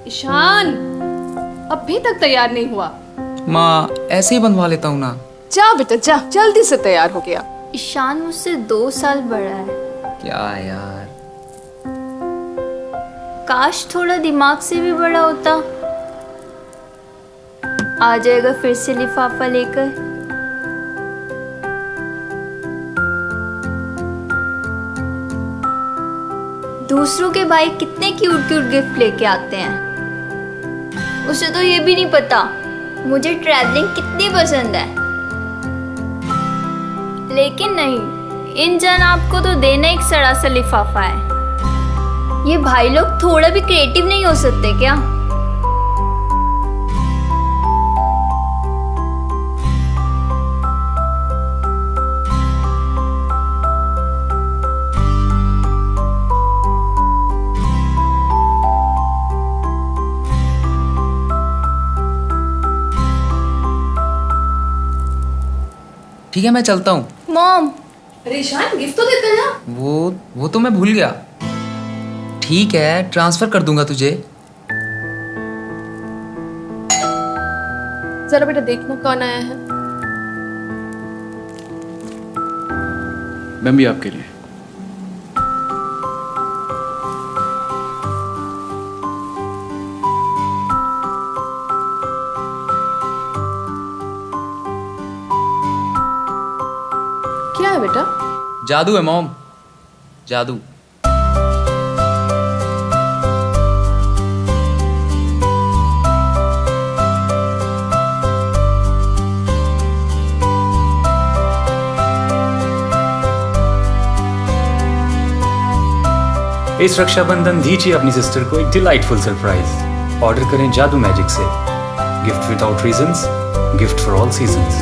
ईशान, अभी तक तैयार नहीं हुआ। माँ ऐसे ही बनवा लेता हूँ ना। जा बेटा जा, जल्दी से तैयार हो गया। ईशान मुझसे 2 साल बड़ा है। क्या यार, काश थोड़ा दिमाग से भी बड़ा होता। आ जाएगा फिर से लिफाफा लेकर। दूसरों के भाई कितने क्यूट क्यूट गिफ्ट लेके आते हैं। उसे तो ये भी नहीं पता मुझे ट्रैवलिंग कितनी पसंद है। लेकिन नहीं, इन जनाब को तो देना एक सड़ा सा लिफाफा है। ये भाई लोग थोड़ा भी क्रिएटिव नहीं हो सकते क्या? ठीक है मैं चलता हूँ। मॉम, अरे ईशान, गिफ्ट तो देते ना। वो तो मैं भूल गया। ठीक है, ट्रांसफर कर दूंगा तुझे। जरा बेटा देखना कौन आया है। मैं भी आपके लिए। क्या है बेटा? जादू है मॉम, जादू। इस रक्षाबंधन दीजिए अपनी सिस्टर को एक डिलाइटफुल सरप्राइज। ऑर्डर करें जादू मैजिक से। Gift without reasons, gift for all seasons.